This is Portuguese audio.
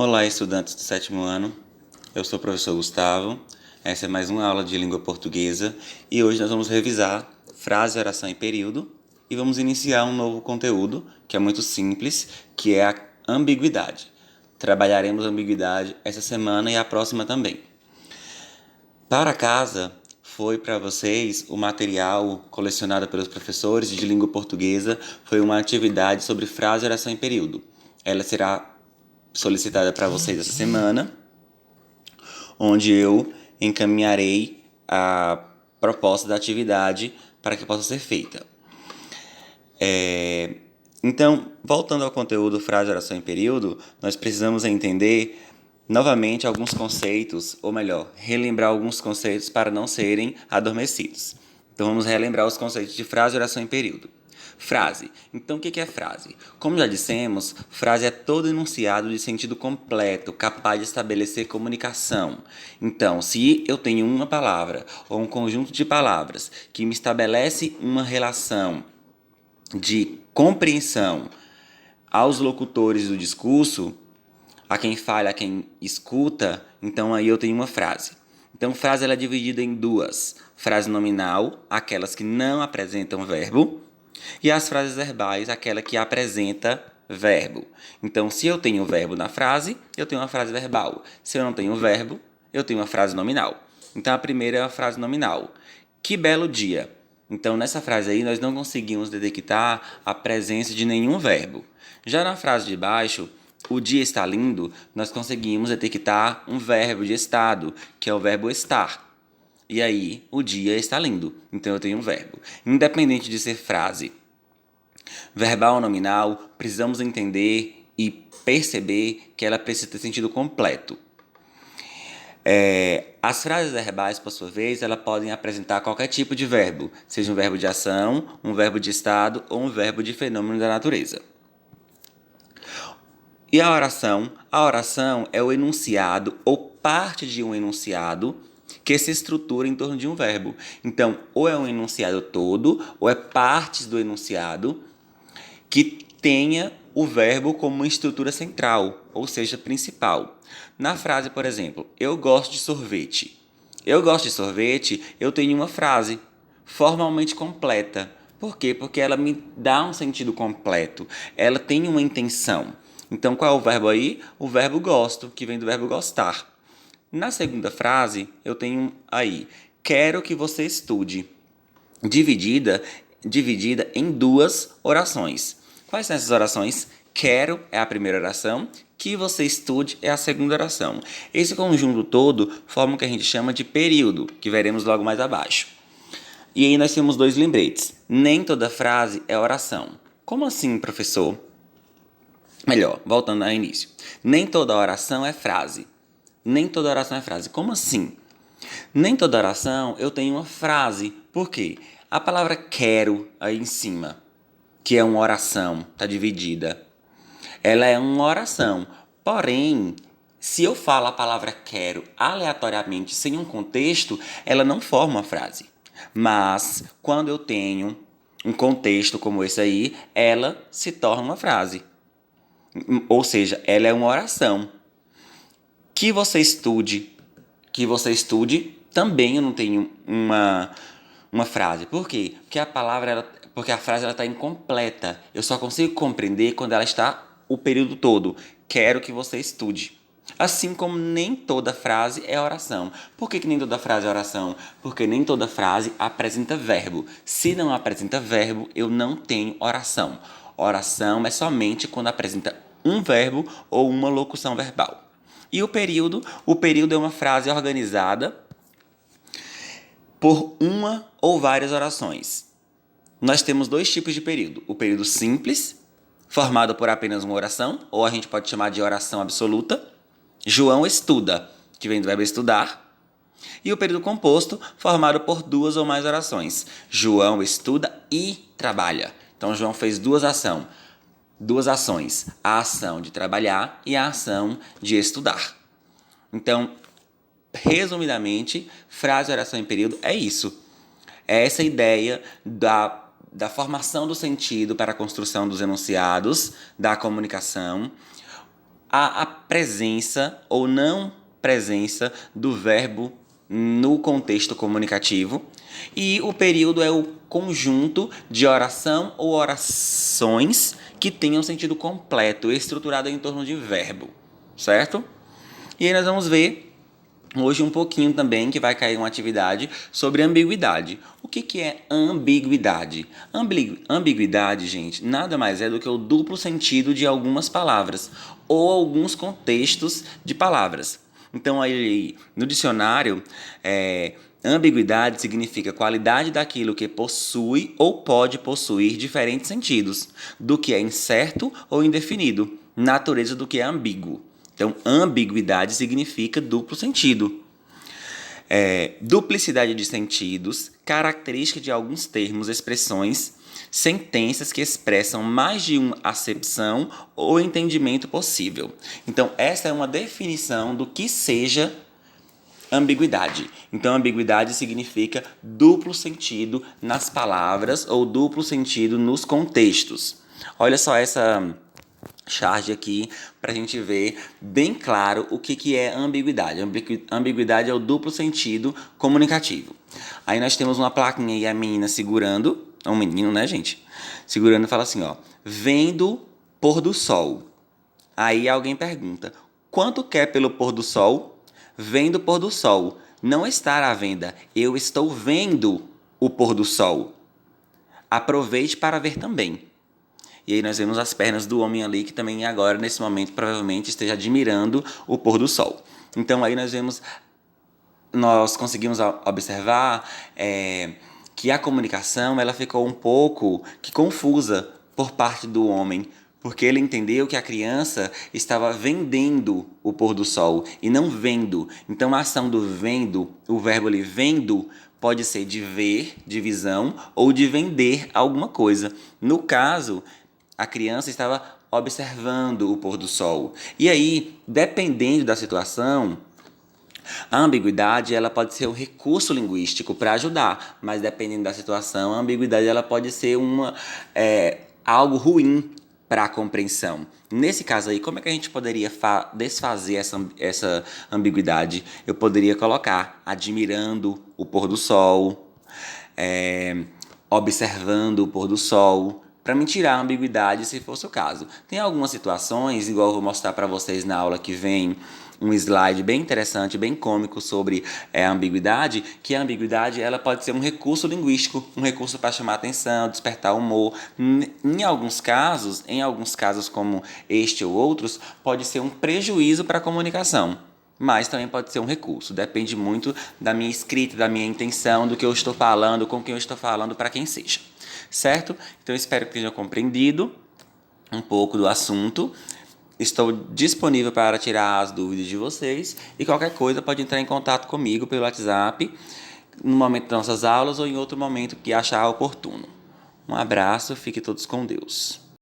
Olá, estudantes do sétimo ano. Eu sou o professor Gustavo. Essa é mais uma aula de língua portuguesa e hoje nós vamos revisar frase, oração e período e vamos iniciar um novo conteúdo que é muito simples, que é a ambiguidade. Trabalharemos a ambiguidade essa semana e a próxima também. Para casa, foi para vocês o material colecionado pelos professores de língua portuguesa, foi uma atividade sobre frase, oração e período. Ela será solicitada para vocês essa semana, onde eu encaminharei a proposta da atividade para que possa ser feita. Então, voltando ao conteúdo frase, oração e período, nós precisamos entender novamente alguns conceitos, ou melhor, relembrar alguns conceitos para não serem adormecidos. Então vamos relembrar os conceitos de frase, oração e período. Frase. Então o que é frase? Como já dissemos, frase é todo enunciado de sentido completo, capaz de estabelecer comunicação. Então, se eu tenho uma palavra ou um conjunto de palavras que me estabelece uma relação de compreensão aos locutores do discurso, a quem fala, a quem escuta, então aí eu tenho uma frase. Então, frase ela é dividida em duas. Frase nominal, aquelas que não apresentam verbo, e as frases verbais, aquela que apresenta verbo. Então, se eu tenho verbo na frase, eu tenho uma frase verbal. Se eu não tenho verbo, eu tenho uma frase nominal. Então, a primeira é a frase nominal. Que belo dia. Então, nessa frase aí, nós não conseguimos detectar a presença de nenhum verbo. Já na frase de baixo, o dia está lindo, nós conseguimos detectar um verbo de estado, que é o verbo estar. E aí, o dia está lindo. Então, eu tenho um verbo. Independente de ser frase verbal ou nominal, precisamos entender e perceber que ela precisa ter sentido completo. As frases verbais, por sua vez, elas podem apresentar qualquer tipo de verbo, seja um verbo de ação, um verbo de estado ou um verbo de fenômeno da natureza. E a oração? A oração é o enunciado ou parte de um enunciado que se estrutura em torno de um verbo. Então, ou é um enunciado todo, ou é partes do enunciado que tenha o verbo como uma estrutura central, ou seja, principal. Na frase, por exemplo, eu gosto de sorvete. Eu gosto de sorvete, eu tenho uma frase formalmente completa. Por quê? Porque ela me dá um sentido completo. Ela tem uma intenção. Então, qual é o verbo aí? O verbo gosto, que vem do verbo gostar. Na segunda frase, eu tenho aí, quero que você estude, dividida em duas orações. Quais são essas orações? Quero é a primeira oração, que você estude é a segunda oração. Esse conjunto todo forma o que a gente chama de período, que veremos logo mais abaixo. E aí nós temos dois lembretes. Nem toda frase é oração. Como assim, professor? Melhor, voltando ao início. Nem toda oração é frase. Nem toda oração é frase. Como assim? Nem toda oração eu tenho uma frase. Por quê? A palavra quero aí em cima, que é uma oração, está dividida. Ela é uma oração. Porém, se eu falo a palavra quero aleatoriamente, sem um contexto, ela não forma uma frase. Mas, quando eu tenho um contexto como esse aí, ela se torna uma frase. Ou seja, ela é uma oração. Que você estude, também eu não tenho uma frase. Por quê? Porque a frase está incompleta. Eu só consigo compreender quando ela está o período todo. Quero que você estude. Assim como nem toda frase é oração. Por que nem toda frase é oração? Porque nem toda frase apresenta verbo. Se não apresenta verbo, eu não tenho oração. Oração é somente quando apresenta um verbo ou uma locução verbal. E o período é uma frase organizada por uma ou várias orações. Nós temos dois tipos de período. O período simples, formado por apenas uma oração, ou a gente pode chamar de oração absoluta. João estuda, que vem do verbo estudar. E o período composto, formado por duas ou mais orações. João estuda e trabalha. Então, João fez duas ações. A ação de trabalhar e a ação de estudar. Então, resumidamente, frase, oração e período é isso. É essa ideia da formação do sentido para a construção dos enunciados, da comunicação, a presença ou não presença do verbo no contexto comunicativo. E o período é o conjunto de oração ou orações que tenham sentido completo, estruturado em torno de verbo, certo? E aí nós vamos ver hoje um pouquinho também, que vai cair uma atividade sobre ambiguidade. O que é ambiguidade? Ambiguidade, gente, nada mais é do que o duplo sentido de algumas palavras ou alguns contextos de palavras. Então, aí, no dicionário, ambiguidade significa qualidade daquilo que possui ou pode possuir diferentes sentidos, do que é incerto ou indefinido, natureza do que é ambíguo. Então, ambiguidade significa duplo sentido. Duplicidade de sentidos, característica de alguns termos, expressões, sentenças que expressam mais de uma acepção ou entendimento possível. Então, essa é uma definição do que seja ambiguidade. Então, ambiguidade significa duplo sentido nas palavras ou duplo sentido nos contextos. Olha só essa charge aqui para a gente ver bem claro o que é ambiguidade. Ambiguidade é o duplo sentido comunicativo. Aí nós temos uma plaquinha e a menina segurando, é um menino, né, gente? Segurando e fala assim, ó, vendo pôr do sol. Aí alguém pergunta, quanto quer pelo pôr do sol? Vendo pôr do sol. Não estar à venda, eu estou vendo o pôr do sol. Aproveite para ver também. E aí nós vemos as pernas do homem ali, que também agora, nesse momento, provavelmente esteja admirando o pôr do sol. Então aí nós conseguimos observar que a comunicação ela ficou um pouco confusa por parte do homem, porque ele entendeu que a criança estava vendendo o pôr do sol e não vendo. Então a ação do vendo, o verbo ali vendo, pode ser de ver, de visão, ou de vender alguma coisa. No caso, a criança estava observando o pôr do sol. E aí, dependendo da situação, a ambiguidade ela pode ser um recurso linguístico para ajudar, mas dependendo da situação, a ambiguidade ela pode ser algo ruim para a compreensão. Nesse caso aí, como é que a gente poderia desfazer essa ambiguidade? Eu poderia colocar admirando o pôr do sol, observando o pôr do sol, para me tirar a ambiguidade se fosse o caso. Tem algumas situações, igual eu vou mostrar para vocês na aula que vem, um slide bem interessante, bem cômico sobre a ambiguidade, que a ambiguidade ela pode ser um recurso linguístico, um recurso para chamar atenção, despertar humor. Em alguns casos como este ou outros, pode ser um prejuízo para a comunicação, mas também pode ser um recurso. Depende muito da minha escrita, da minha intenção, do que eu estou falando, com quem eu estou falando, para quem seja. Certo? Então, espero que tenham compreendido um pouco do assunto. Estou disponível para tirar as dúvidas de vocês e qualquer coisa pode entrar em contato comigo pelo WhatsApp no momento das nossas aulas ou em outro momento que achar oportuno. Um abraço, fiquem todos com Deus.